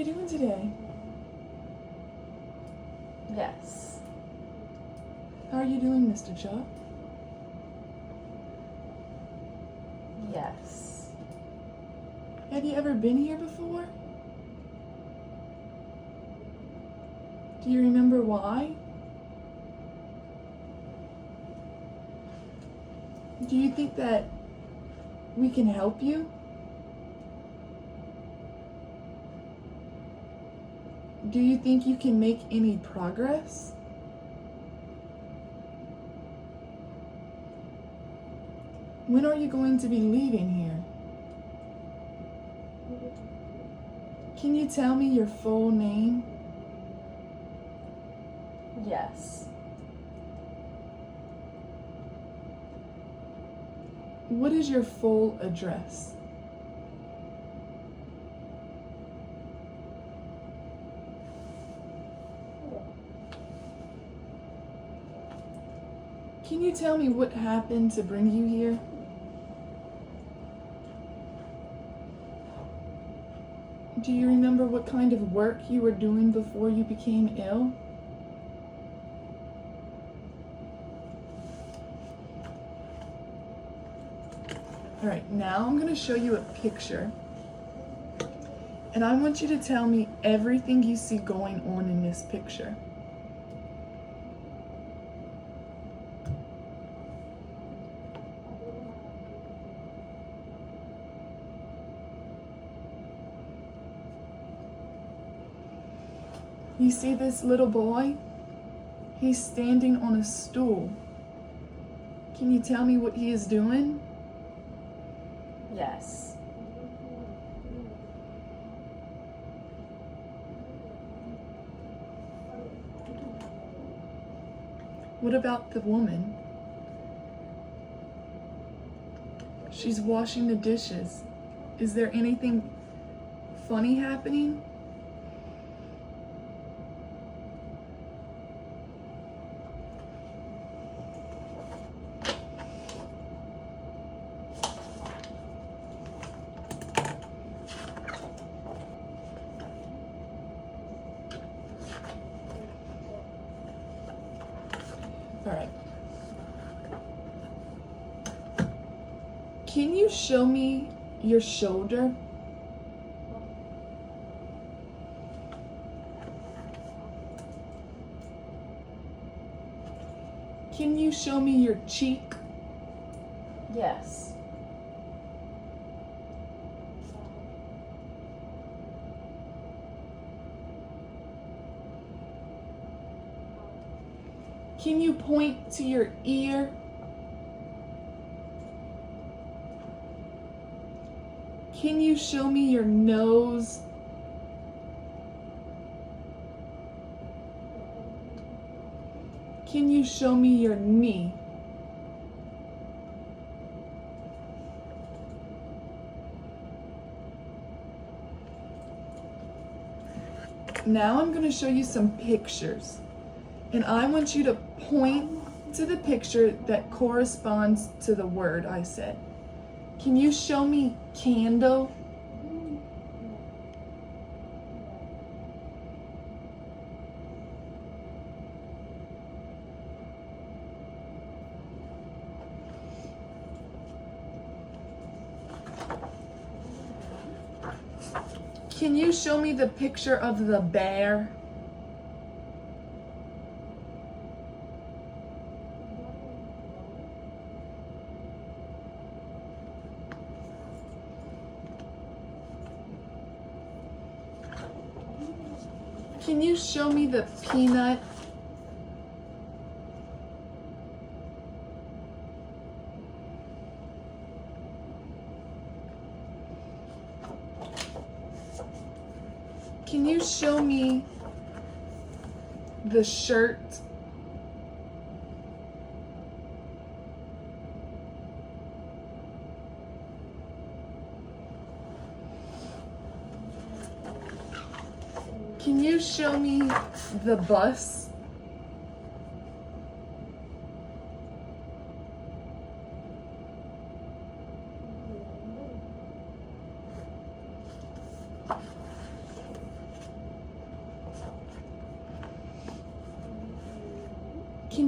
you doing today? Yes. How are you doing, Mr. Chuck? Yes. Have you ever been here before? Do you remember why? Do you think that we can help you? Do you think you can make any progress? When are you going to be leaving here? Can you tell me your full name? Yes. What is your full address? Can you tell me what happened to bring you here? Do you remember what kind of work you were doing before you became ill? All right, now I'm going to show you a picture. And I want you to tell me everything you see going on in this picture. You see this little boy? He's standing on a stool. Can you tell me what he is doing? Yes. What about the woman? She's washing the dishes. Is there anything funny happening? All right. Can you show me your shoulder? Can you show me your cheek? Yes. Can you point to your ear? Can you show me your nose? Can you show me your knee? Now I'm going to show you some pictures. And I want you to point to the picture that corresponds to the word I said. Can you show me candle? Can you show me the picture of the bear? Can you show me the peanut? Can you show me the shirt? Can you show me the bus?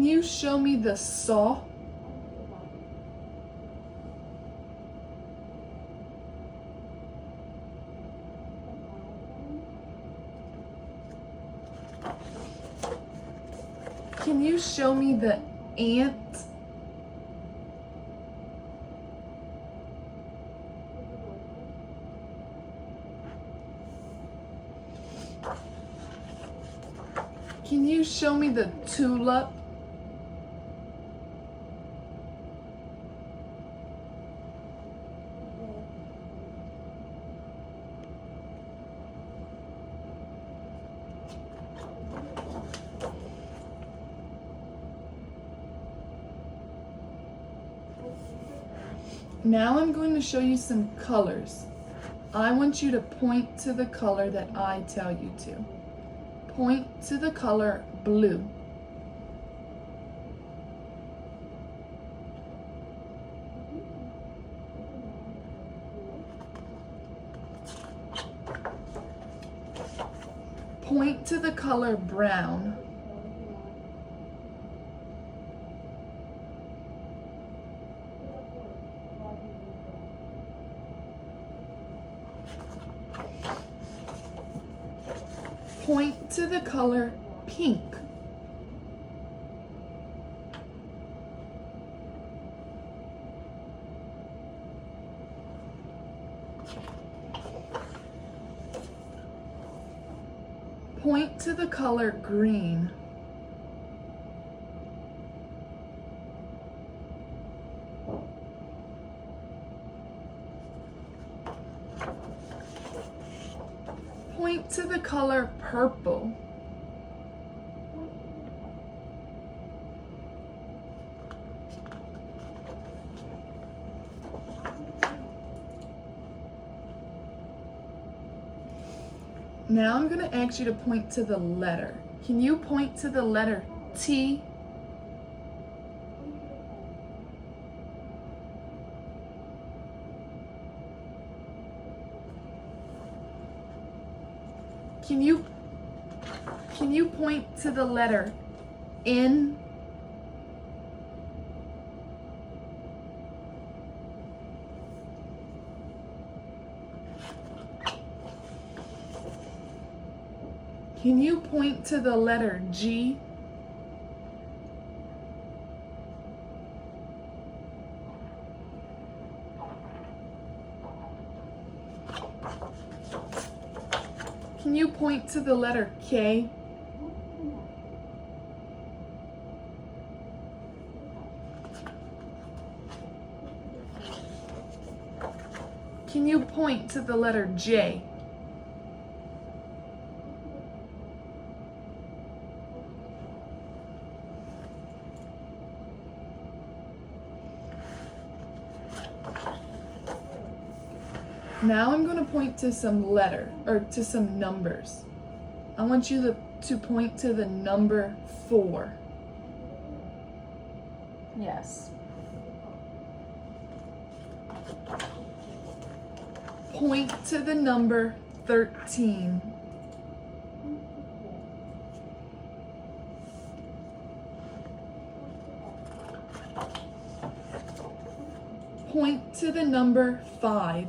Can you show me the saw? Can you show me the ant? Can you show me the tulip? Now I'm going to show you some colors. I want you to point to the color that I tell you to. Point to the color blue. Point to the color brown. Point to the color pink. Point to the color green. Point to the color purple. Now I'm going to ask you to point to the letter. Can you point to the letter T? Can you point to the letter N? Can you point to the letter G? Can you point to the letter K? Can you point to the letter J? Now I'm going to point to some to some numbers. I want you to point to the number 4. Yes. Point to the number 13. Point to the number 5.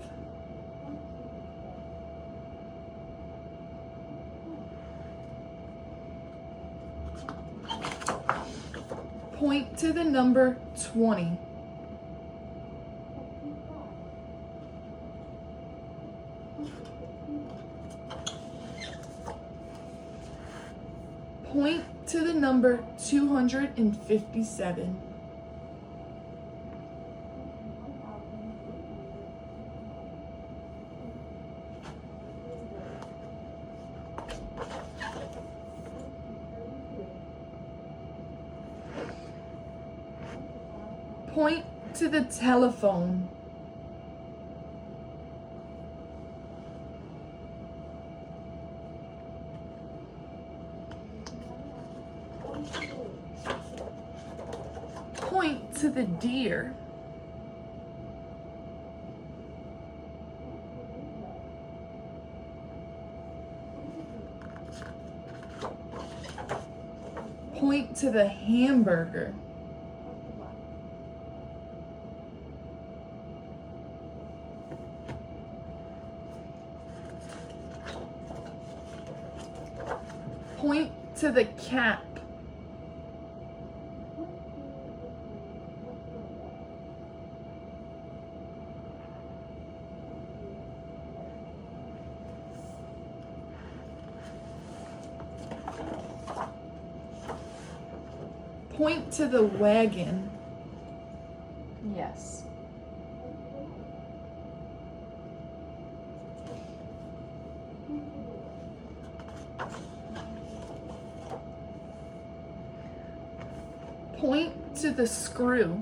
Point to the number 20. Point to the number 257. Point to the telephone. Point to the deer. point to the hamburger. Point to the cap. Point to the wagon. Yes. Point to the screw.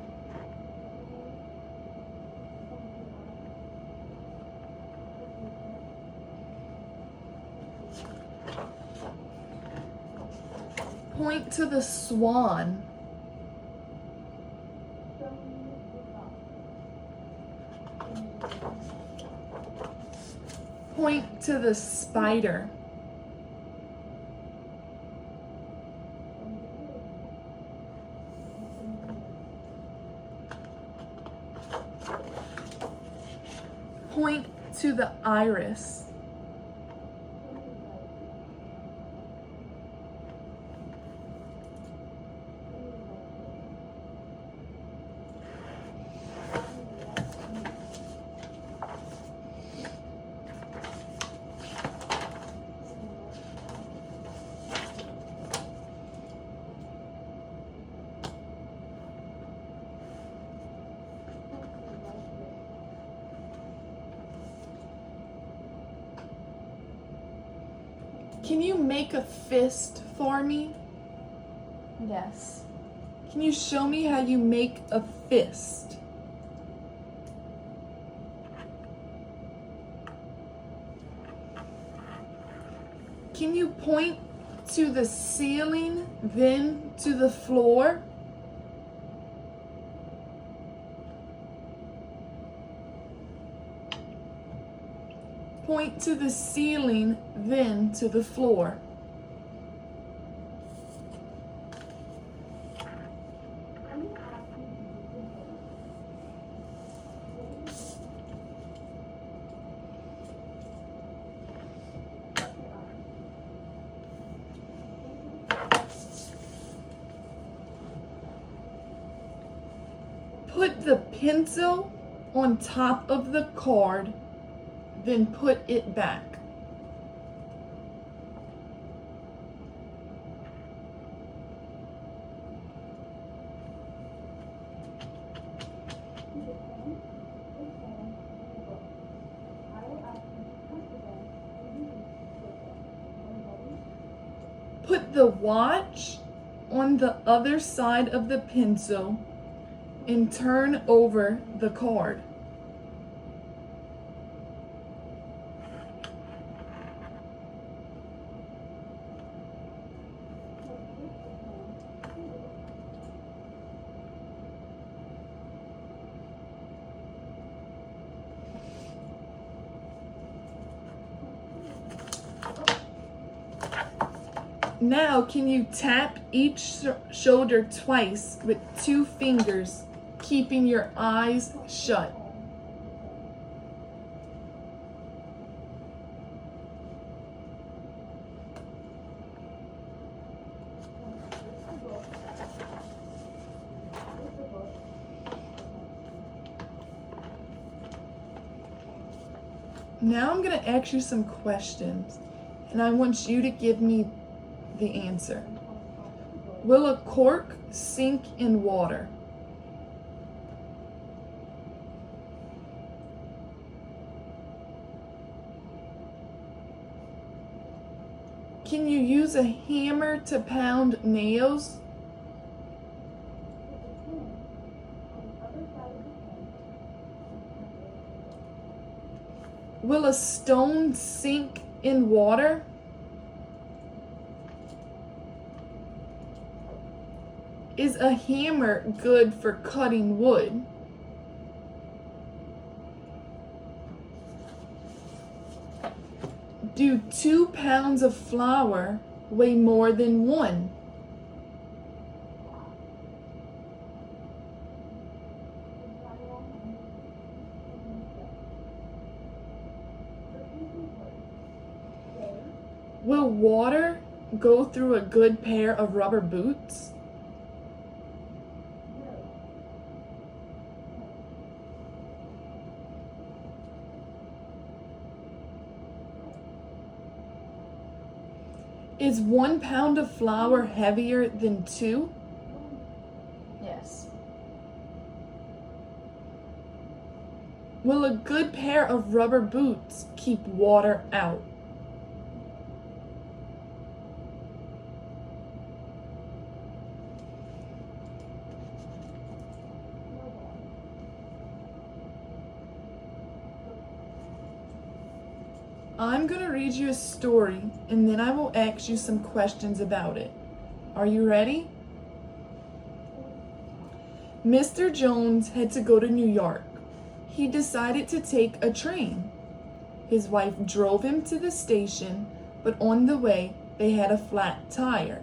Point to the swan. Point to the spider. Point to the iris. Can you make a fist for me? Yes. Can you show me how you make a fist? Can you point to the ceiling, then to the floor? Point to the ceiling, then to the floor. Put the pencil on top of the card, then put it back. Put the watch on the other side of the pencil and turn over the card. Now, can you tap each shoulder twice with 2 fingers, keeping your eyes shut? Now I'm going to ask you some questions, and I want you to give me the answer. Will a cork sink in water? Can you use a hammer to pound nails? Will a stone sink in water? Is a hammer good for cutting wood? Do 2 pounds of flour weigh more than 1? Will water go through a good pair of rubber boots? Is 1 pound of flour heavier than 2? Yes. Will a good pair of rubber boots keep water out? I'm going to read you a story and then I will ask you some questions about it. Are you ready? Mr. Jones had to go to New York. He decided to take a train. His wife drove him to the station, but on the way they had a flat tire.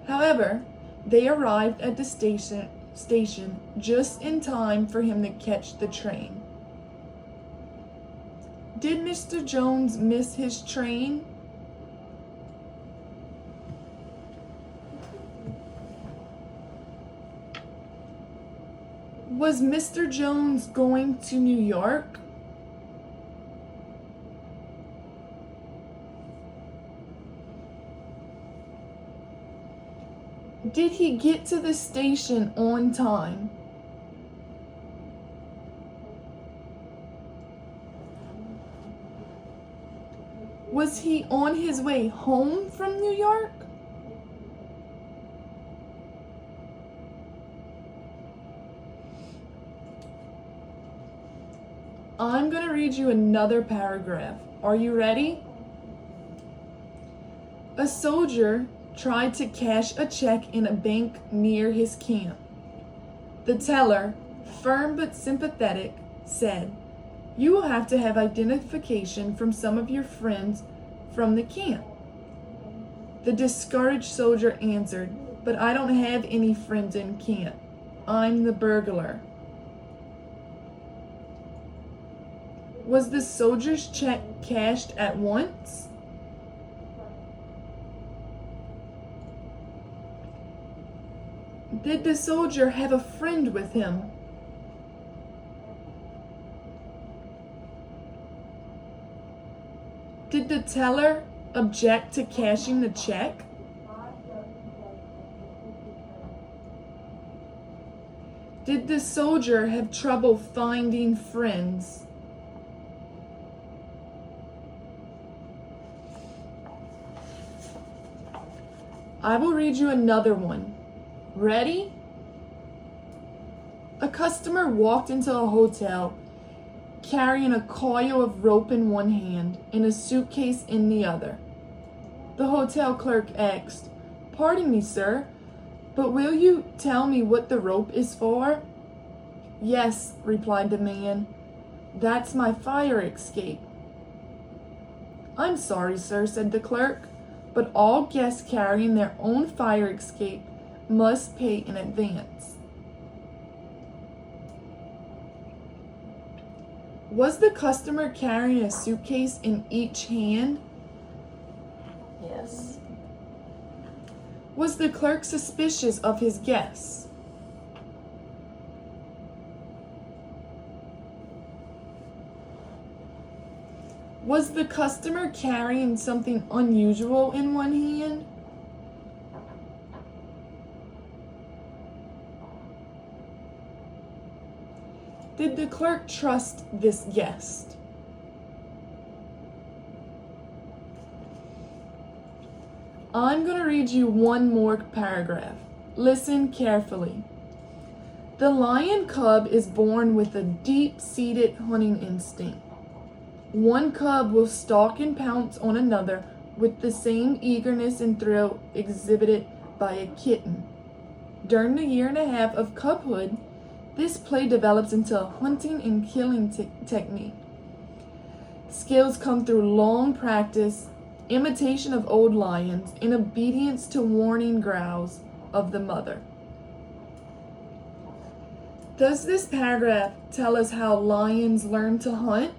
However, they arrived at the station just in time for him to catch the train. Did Mr. Jones miss his train? Was Mr. Jones going to New York? Did he get to the station on time? Was he on his way home from New York? I'm going to read you another paragraph. Are you ready? A soldier tried to cash a check in a bank near his camp. The teller, firm but sympathetic, said, "You will have to have identification from some of your friends from the camp." The discouraged soldier answered, "But I don't have any friends in camp. I'm the burglar." Was the soldier's check cashed at once? Did the soldier have a friend with him? Did the teller object to cashing the check? Did the soldier have trouble finding friends? I will read you another one. Ready? A customer walked into a hotel carrying a coil of rope in one hand and a suitcase in the other. The hotel clerk asked, "Pardon me, sir, but will you tell me what the rope is for?" "Yes," replied the man, "that's my fire escape." "I'm sorry, sir," said the clerk, "but all guests carrying their own fire escape must pay in advance." Was the customer carrying a suitcase in each hand? Yes. Was the clerk suspicious of his guests? Was the customer carrying something unusual in one hand? Did the clerk trust this guest? I'm going to read you one more paragraph. Listen carefully. The lion cub is born with a deep-seated hunting instinct. One cub will stalk and pounce on another with the same eagerness and thrill exhibited by a kitten. During the year and a half of cubhood, this play develops into a hunting and killing technique. Skills come through long practice, imitation of old lions, and obedience to warning growls of the mother. Does this paragraph tell us how lions learn to hunt?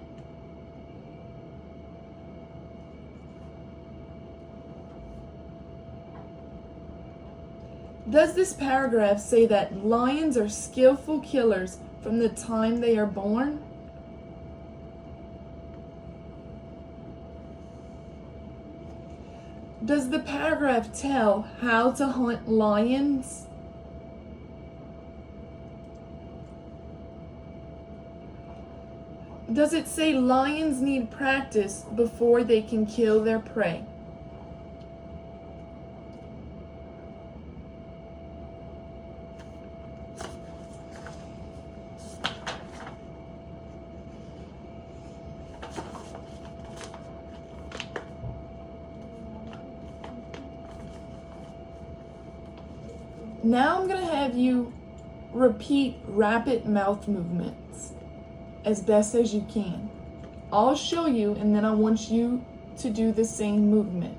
Does this paragraph say that lions are skillful killers from the time they are born? Does the paragraph tell how to hunt lions? Does it say lions need practice before they can kill their prey? Now I'm going to have you repeat rapid mouth movements as best as you can. I'll show you and then I want you to do the same movement.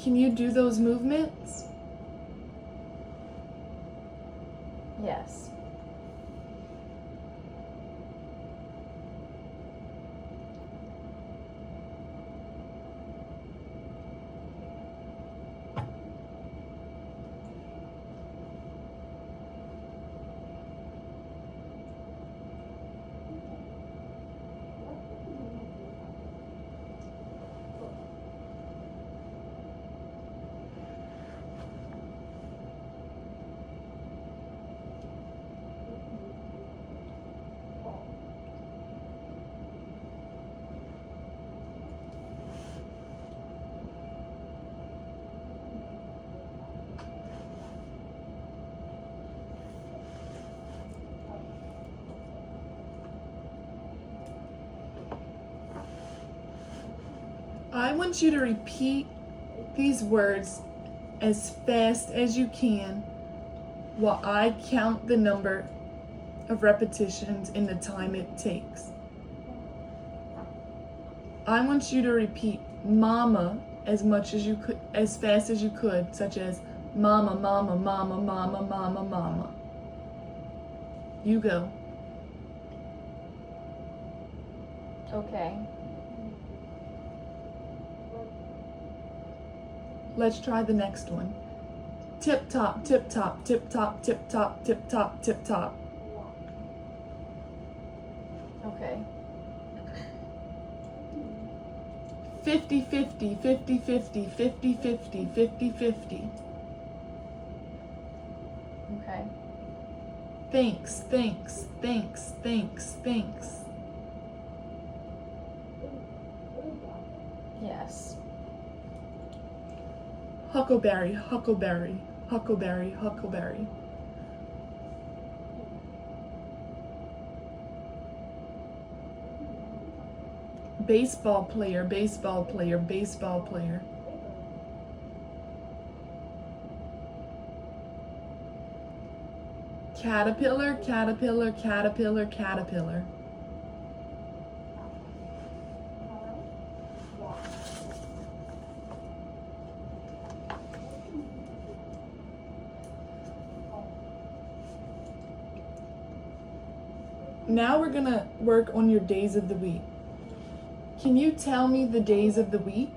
Can you do those movements? Yes. I want you to repeat these words as fast as you can while I count the number of repetitions and the time it takes. I want you to repeat mama as much as you could, as fast as you could, such as mama, mama, mama, mama, mama, mama. You go. Okay. Let's try the next one. Tip top, tip top, tip top, tip top, tip top, tip top. Okay. 50-50, 50-50, 50-50, 50-50. Okay. Thanks, thanks, thanks, thanks, thanks. Yes. Huckleberry, huckleberry, huckleberry, huckleberry. Baseball player, baseball player, baseball player. Caterpillar, caterpillar, caterpillar, caterpillar. Now we're gonna work on your days of the week. Can you tell me the days of the week?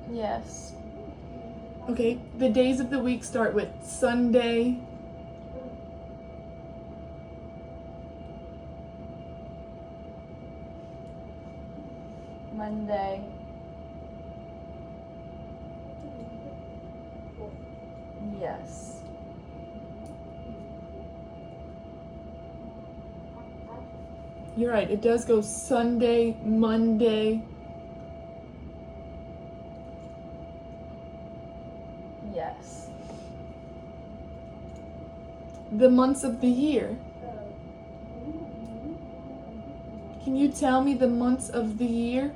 Yes. Okay, the days of the week start with Sunday, Monday. Yes. You're right, it does go Sunday, Monday. Yes. The months of the year. Can you tell me the months of the year?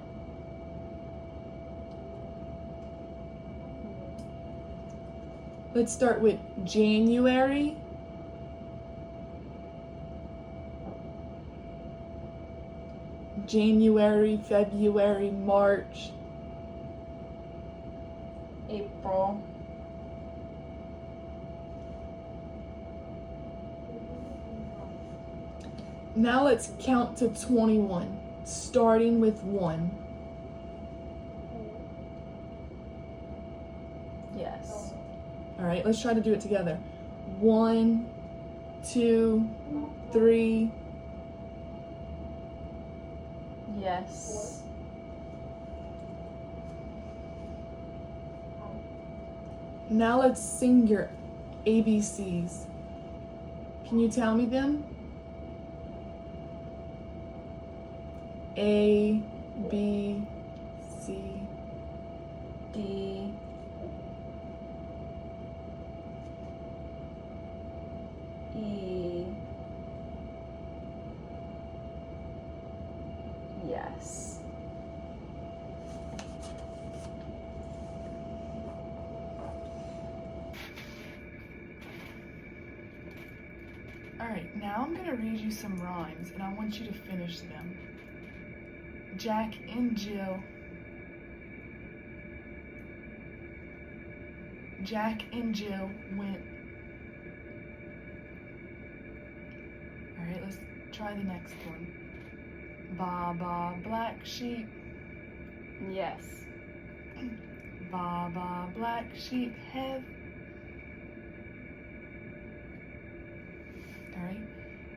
Let's start with January. January, February, March. April. Now let's count to 21, starting with 1. Yes. All right, let's try to do it together. 1, 2, 3. Yes. Now let's sing your ABCs. Can you tell me them? A, B, C, D. E. Yes. All right, now I'm going to read you some rhymes and I want you to finish them. Jack and Jill. Jack and Jill went. All right, let's try the next one. Ba ba black sheep. Yes. Ba ba black sheep have. All right.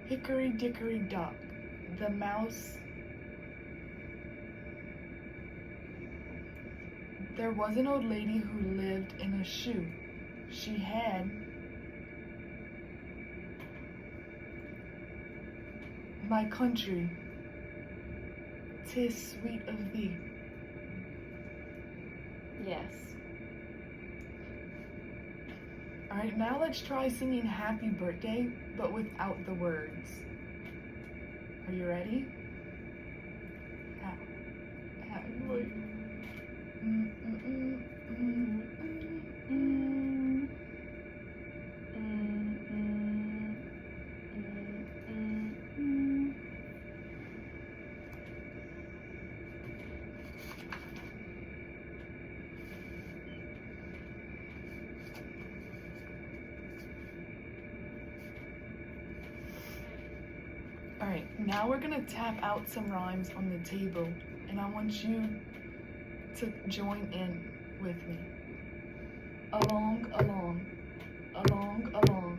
Hickory dickory dock. The mouse. There was an old lady who lived in a shoe. She had my country, 'tis sweet of thee. Yes. All right, now let's try singing happy birthday, but without the words. Are you ready? Happy birthday. All right, now we're gonna tap out some rhymes on the table, and I want you to join in with me. Along, along, along, along,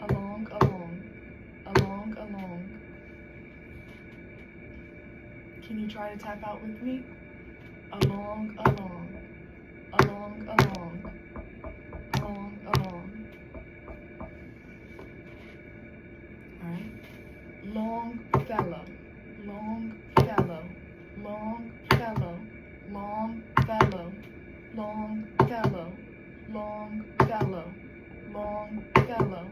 along, along, along, along. Can you try to tap out with me? Along, along, along, along, along, along. All right. Long fellow, long fellow, long fellow, long fellow, long fellow, long fellow, long fellow.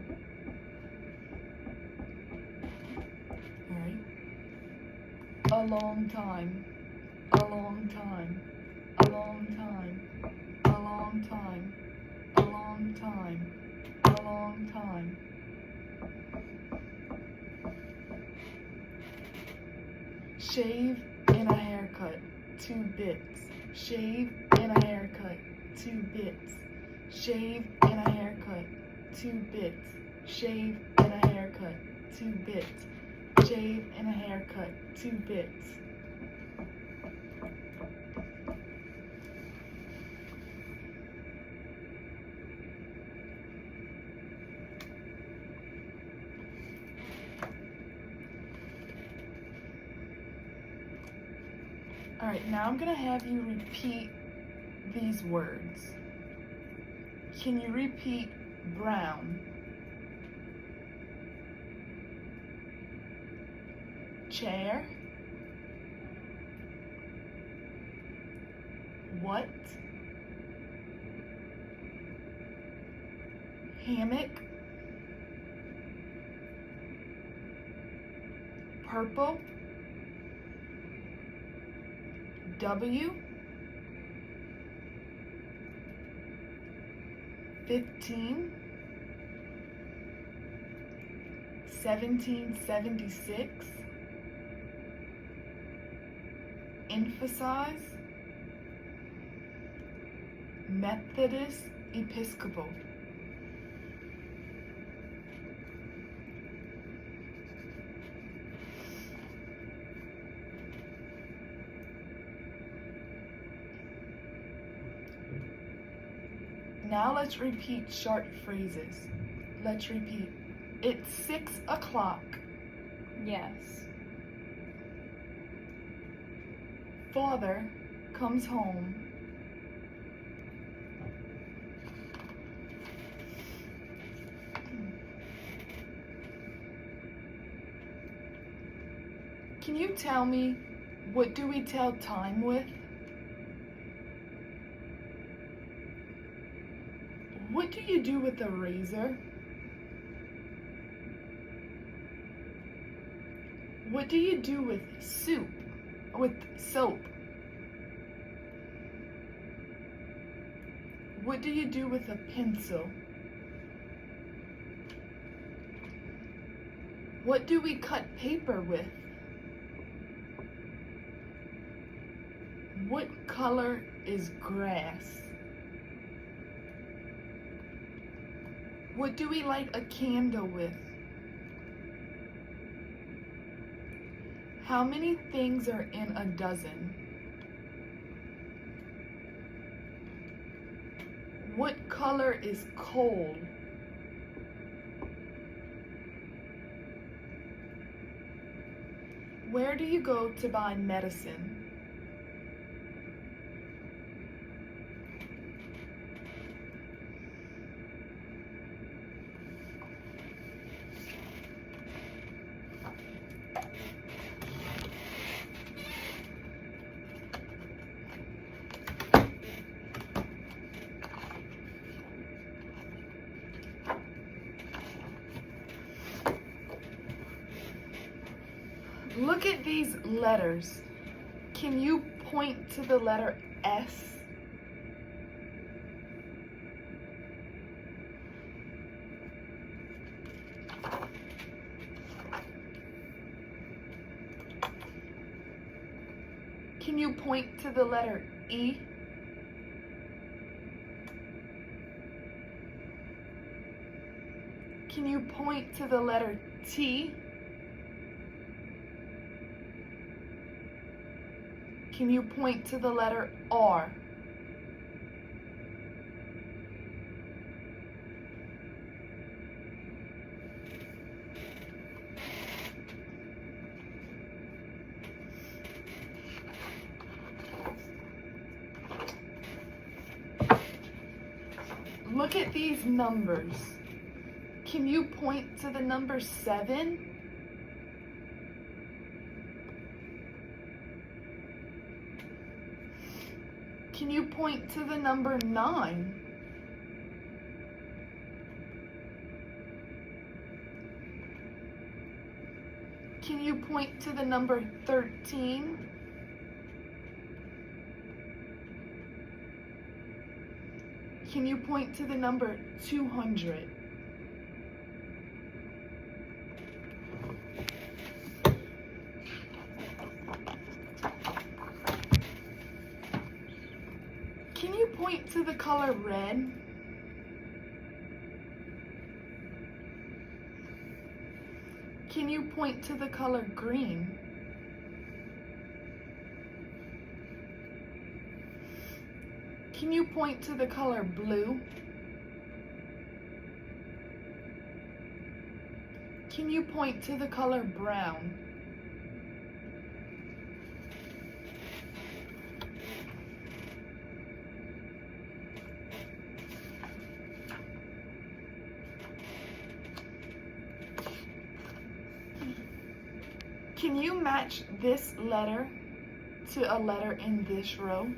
All right. A long time, a long time, a long time, a long time, a long time, a long time. Shave and a haircut, 2 bits. Shave and a haircut, 2 bits. Shave and a haircut, 2 bits. Shave and a haircut, 2 bits. Shave and a haircut, 2 bits. All right, now I'm gonna have you repeat these words. Can you repeat brown? Chair? What? Hammock? Purple? W? 15, 1776, emphasize, Methodist Episcopal. Now let's repeat short phrases. Let's repeat. It's 6 o'clock. Yes. Father comes home. Can you tell me, what do we tell time with? What do you do with a razor? What do you do with soap? What do you do with a pencil? What do we cut paper with? What color is grass? What do we light a candle with? How many things are in a dozen? What color is coal? Where do you go to buy medicine? Look at these letters. Can you point to the letter S? Can you point to the letter E? Can you point to the letter T? Can you point to the letter R? Look at these numbers. Can you point to the number 7? Can you point to the number 9? Can you point to the number 13? Can you point to the number 200? Can you point to the color red? Can you point to the color green? Can you point to the color blue? Can you point to the color brown? Can you match this letter to a letter in this row?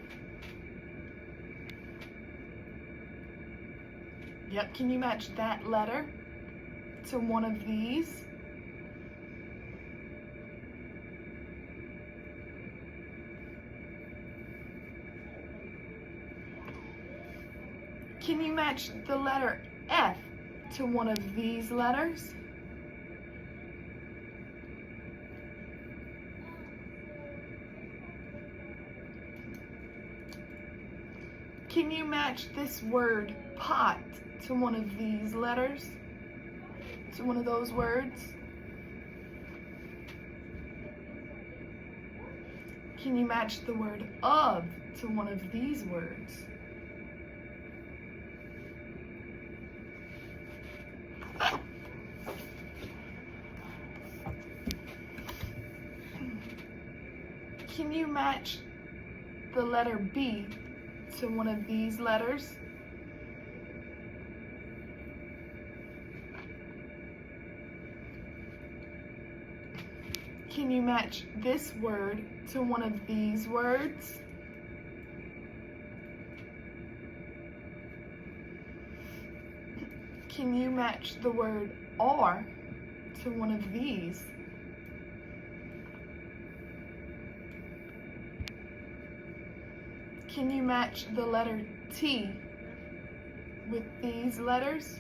Yep, can you match that letter to one of these? Can you match the letter F to one of these letters? Can you match this word pot to one of these letters? To one of those words? Can you match the word of to one of these words? Can you match the letter B to one of these letters? Can you match this word to one of these words? Can you match the word R to one of these? Can you match the letter T with these letters?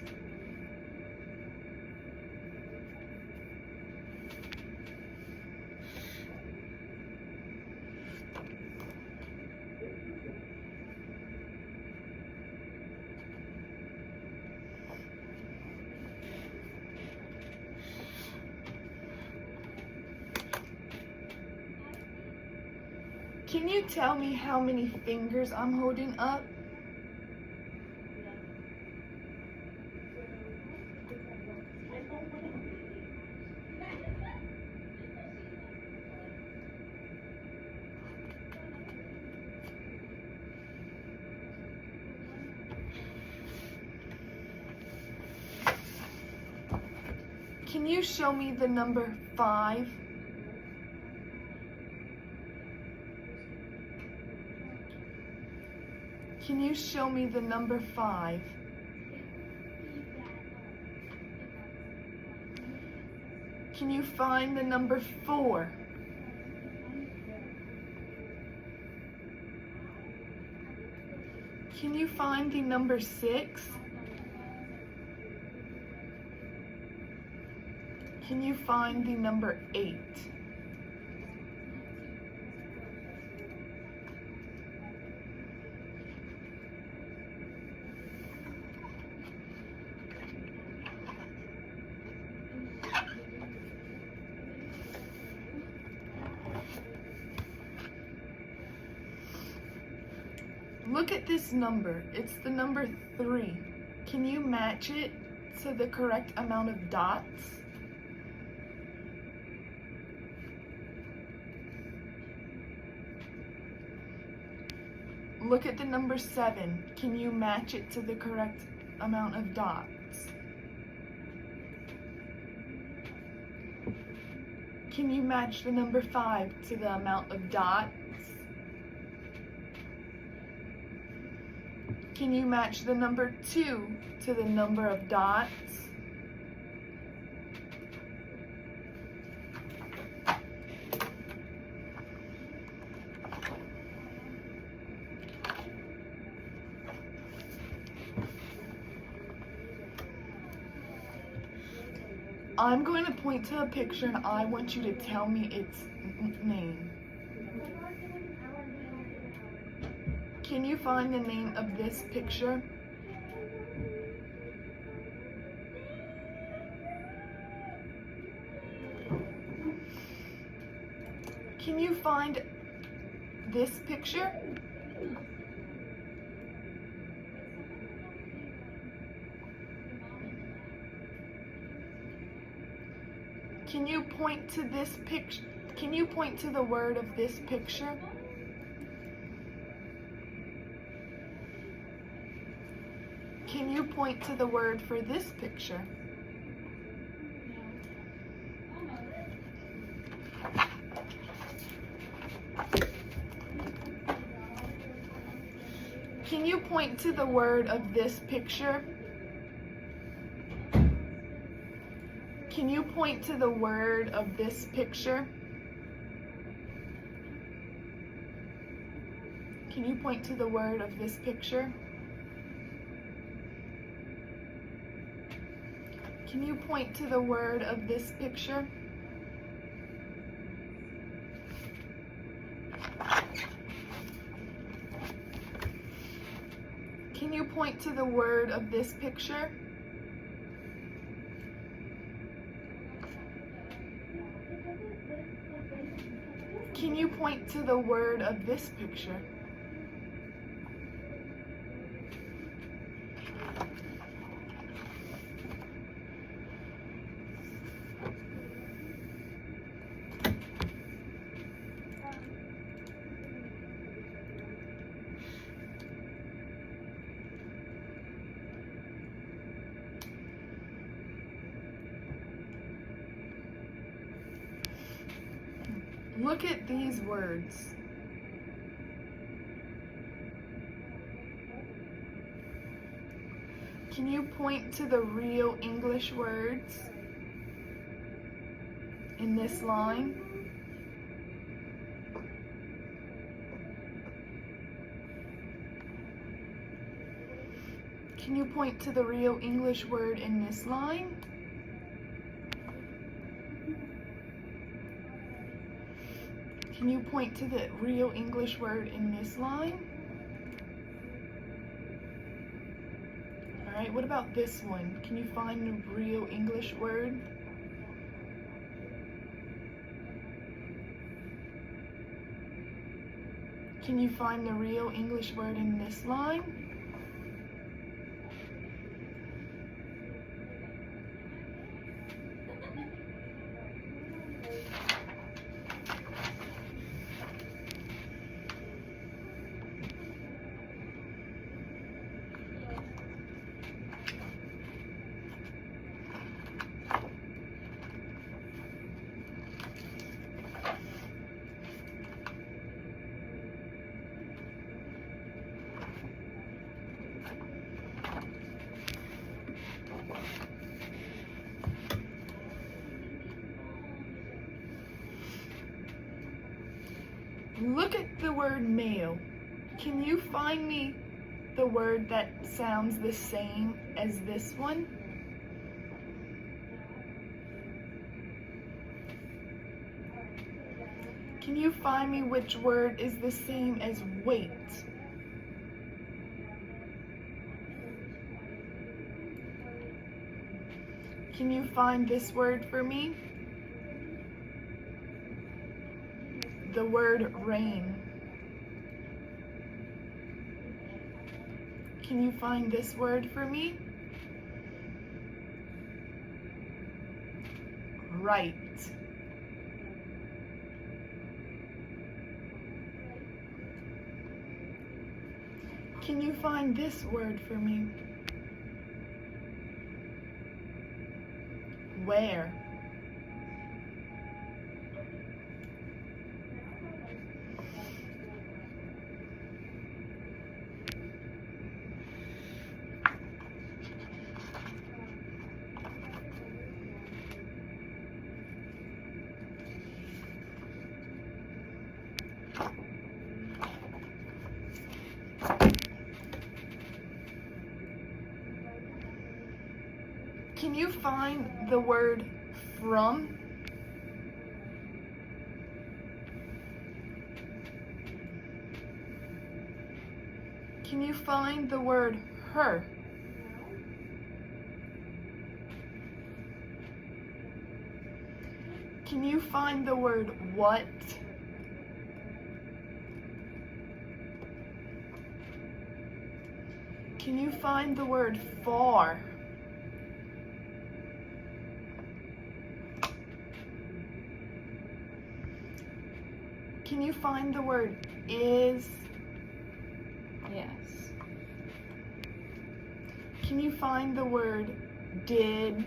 Can you tell me how many fingers I'm holding up? Can you show me the number 5? Can you show me the number 5? Can you find the number 4? Can you find the number 6? Can you find the number 8? Look at this number. It's the number 3. Can you match it to the correct amount of dots? Look at the number 7. Can you match it to the correct amount of dots? Can you match the number 5 to the amount of dots? Can you match the number 2 to the number of dots? I'm going to point to a picture and I want you to tell me its name. Can you find the name of this picture? Can you find this picture? Can you point to this picture? Can you point to the word of this picture? Can you point to the word for this picture? Can you point to the word of this picture? Can you point to the word of this picture? Can you point to the word of this picture? Can you point to the word of this picture? Can you point to the word of this picture? Can you point to the word of this picture? Look at these words. Can you point to the real English words in this line? Can you point to the real English word in this line? Can you point to the real English word in this line? All right, what about this one? Can you find the real English word? Can you find the real English word in this line? Look at the word male. Can you find me the word that sounds the same as this one? Can you find me which word is the same as weight? Can you find this word for me? The word rain. Can you find this word for me? Right. Can you find this word for me? Where? Can you find the word from? Can you find the word her? Can you find the word what? Can you find the word far? Can you find the word is? Yes. Can you find the word did?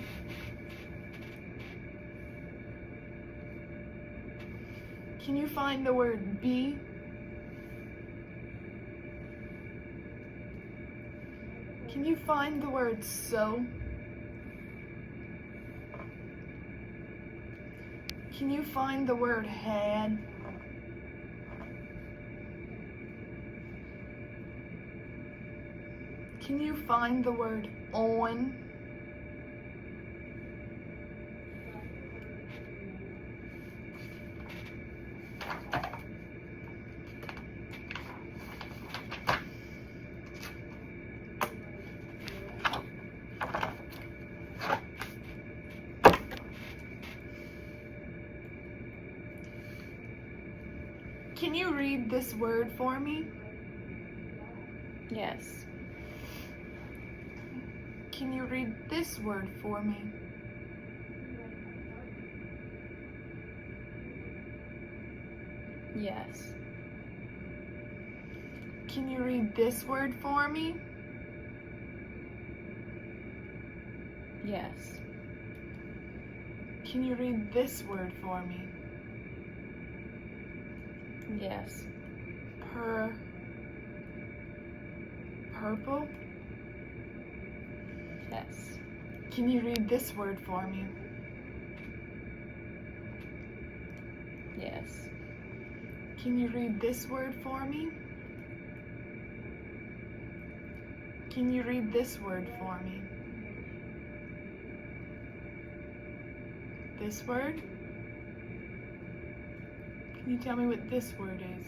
Can you find the word be? Can you find the word so? Can you find the word had? Can you find the word on? Can you read this word for me? Yes. Can you read this word for me? Yes. Can you read this word for me? Yes. Can you read this word for me? Yes. Purple? Yes. Can you read this word for me? Yes. Can you read this word for me? Can you read this word for me? This word? Can you tell me what this word is?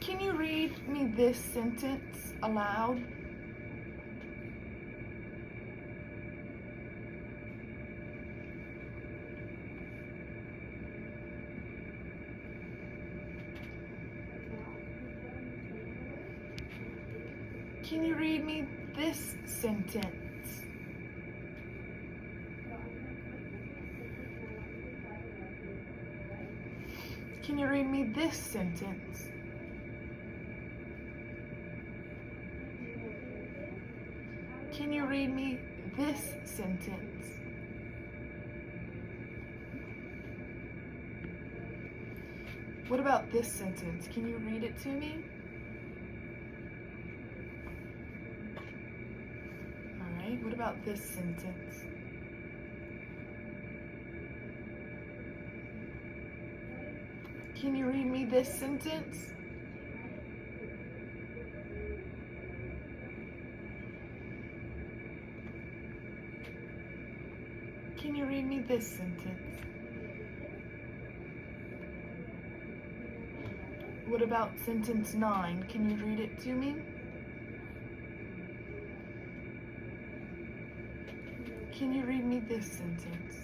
Can you read me this sentence aloud? Can you read me this sentence? Can you read me this sentence? Can you read me this sentence? What about this sentence? Can you read it to me? All right, what about this sentence? Can you read me this sentence? Can you read me this sentence? What about sentence 9? Can you read it to me? Can you read me this sentence?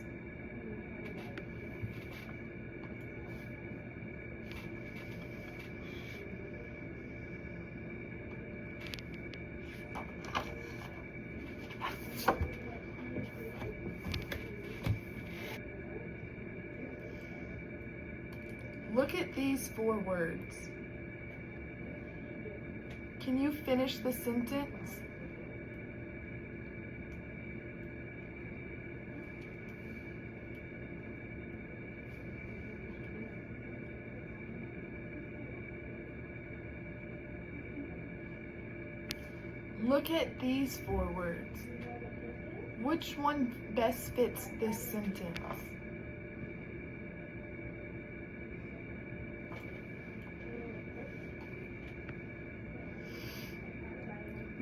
Look at these 4 words. Can you finish the sentence? Look at these 4 words. Which one best fits this sentence?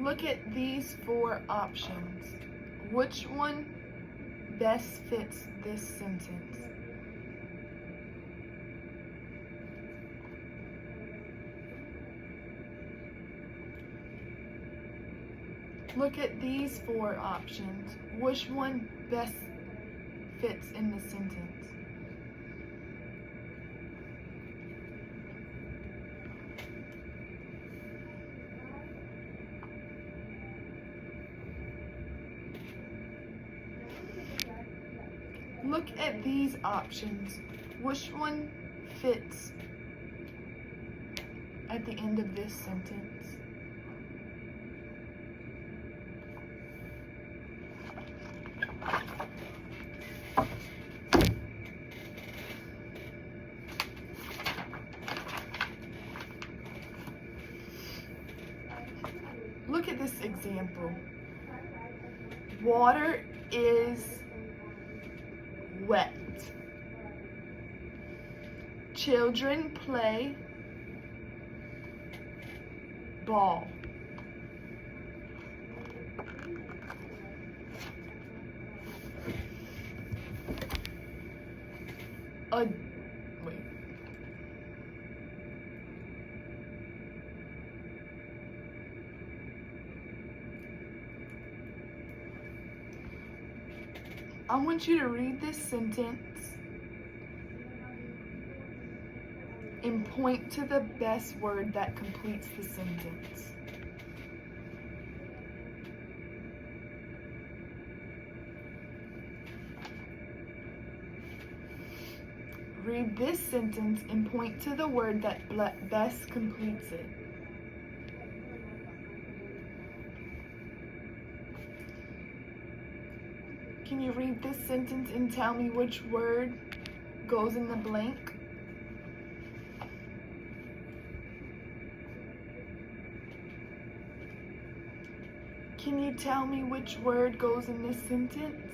Look at these 4 options. Which one best fits this sentence? Look at these 4 options. Which one best fits in the sentence? Look at these options. Which one fits at the end of this sentence? Look at this example. Water is wet. Children play ball. Wait. I want you to read this sentence and point to the best word that completes the sentence. Read this sentence and point to the word that best completes it. Can you read this sentence and tell me which word goes in the blank? Can you tell me which word goes in this sentence?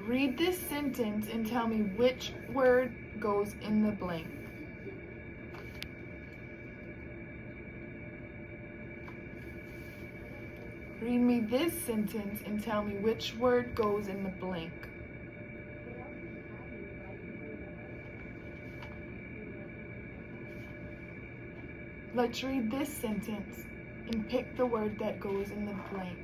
Read this sentence and tell me which word goes in the blank. Read me this sentence and tell me which word goes in the blank. Let's read this sentence and pick the word that goes in the blank.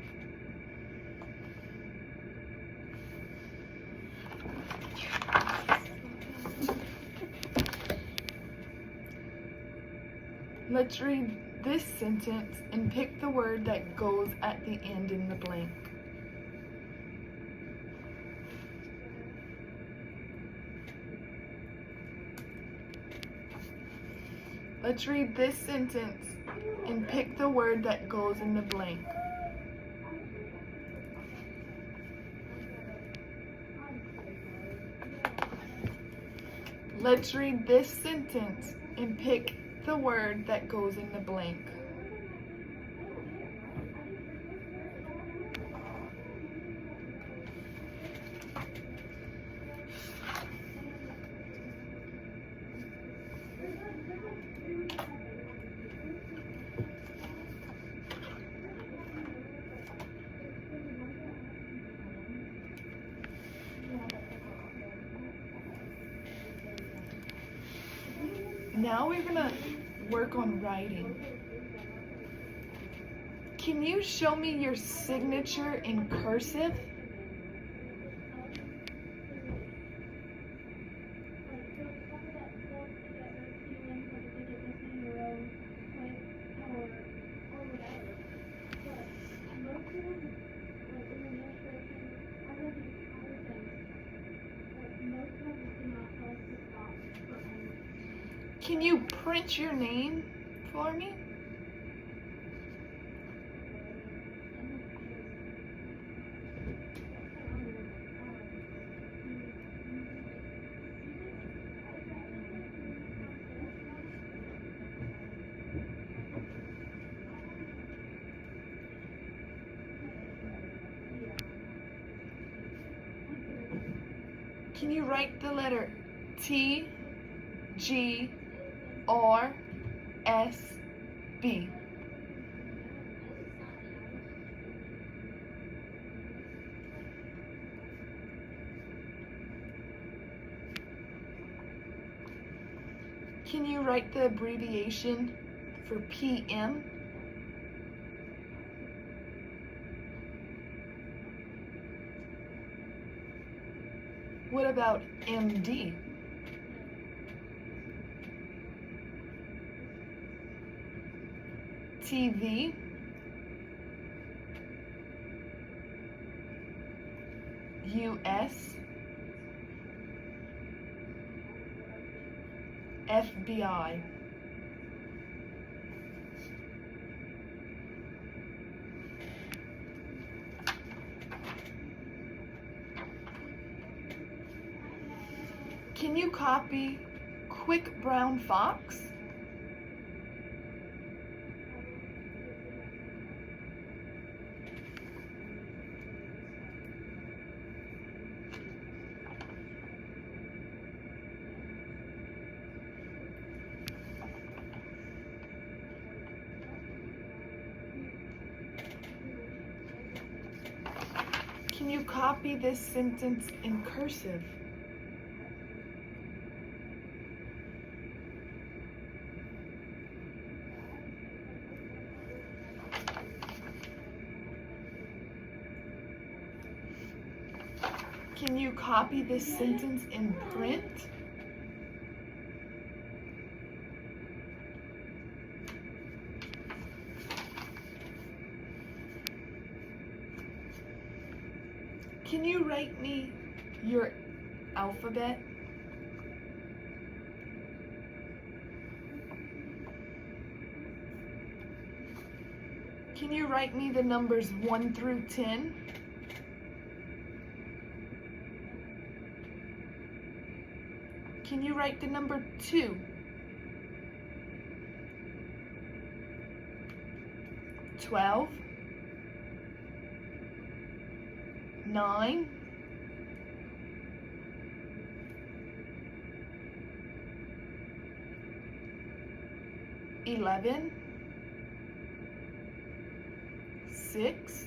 Let's read this sentence and pick the word that goes at the end in the blank. Let's read this sentence and pick the word that goes in the blank. Let's read this sentence and pick the word that goes in the blank. Now we're gonna work on writing. Can you show me your signature in cursive? Can you print your name for me? Can you write the letter T, G, R, S, B? Can you write the abbreviation for PM? What about MD? TV? US? FBI? Can you copy Quick Brown Fox? Can you copy this sentence in cursive? Can you copy this sentence in print? Can you write me your alphabet? Can you write me the numbers 1 through 10? Can you write the number 2? 12, 9, 11, 6, 5.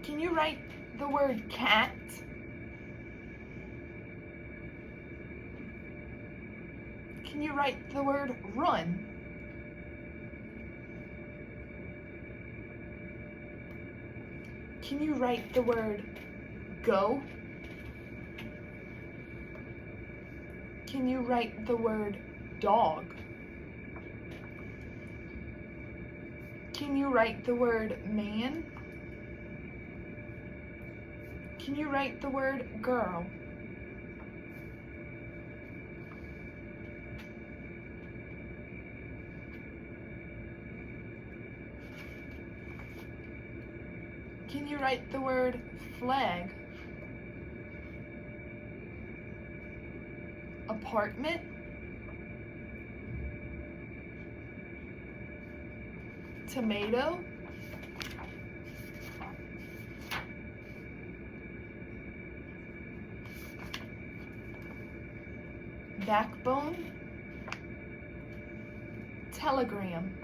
Can you write the word cat? Can you write the word run? Can you write the word go? Can you write the word dog? Can you write the word man? Can you write the word girl? Can you write the word flag? Apartment? Tomato? Backbone? Telegram?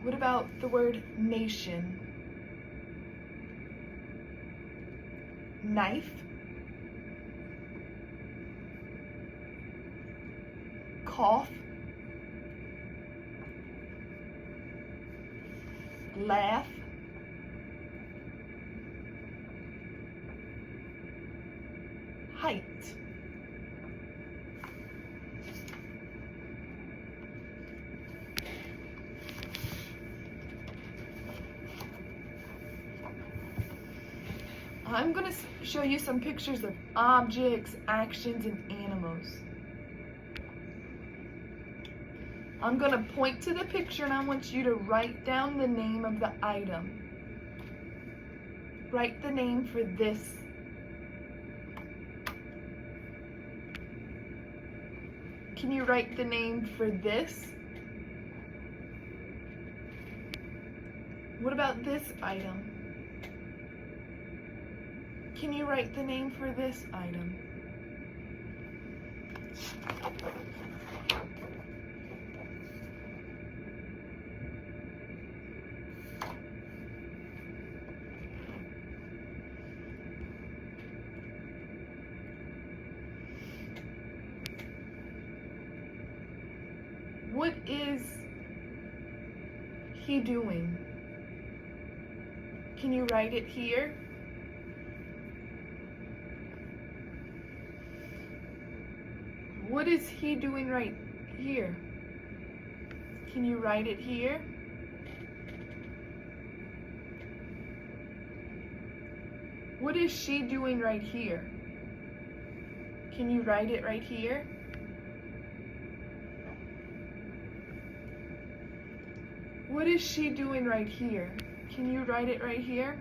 What about the word nation? Knife? Cough? Laugh? Height? I'm going to show you some pictures of objects, actions, and animals. I'm going to point to the picture and I want you to write down the name of the item. Write the name for this. Can you write the name for this? What about this item? Can you write the name for this item? What is he doing? Can you write it here? What is he doing right here? Can you write it here? What is she doing right here? Can you write it right here? What is she doing right here? Can you write it right here?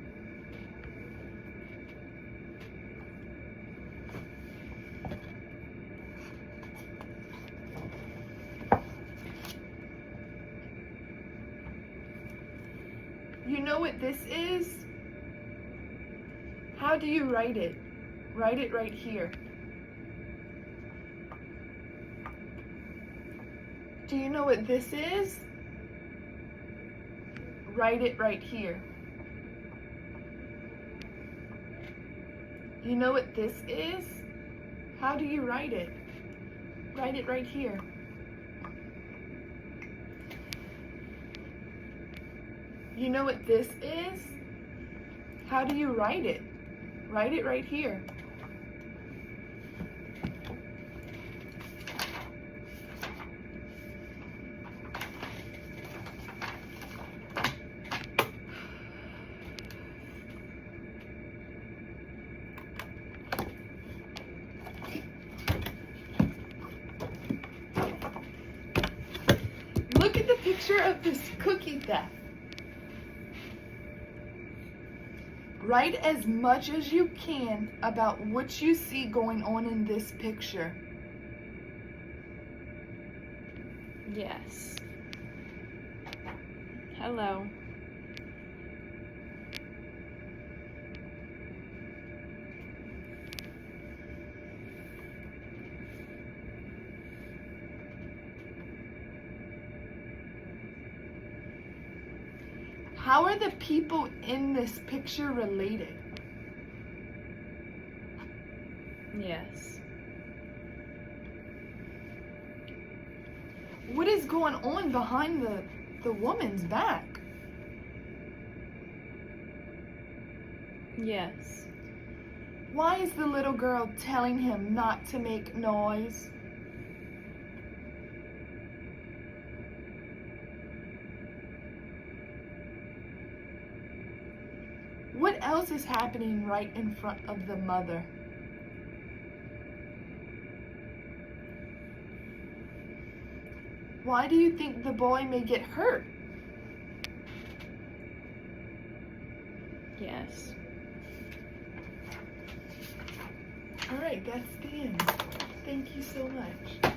know what this is? How do you write it? Write it right here. Do you know what this is? Write it right here. You know what this is? How do you write it? Write it right here. You know what this is? How do you write it? Write it right here. Look at the picture of this cookie theft. Write as much as you can about what you see going on in this picture. Yes. Hello. How are the people in this picture related? Yes. What is going on behind the woman's back? Yes. Why is the little girl telling him not to make noise? What else is happening right in front of the mother? Why do you think the boy may get hurt? Yes. All right, that's the end. Thank you so much.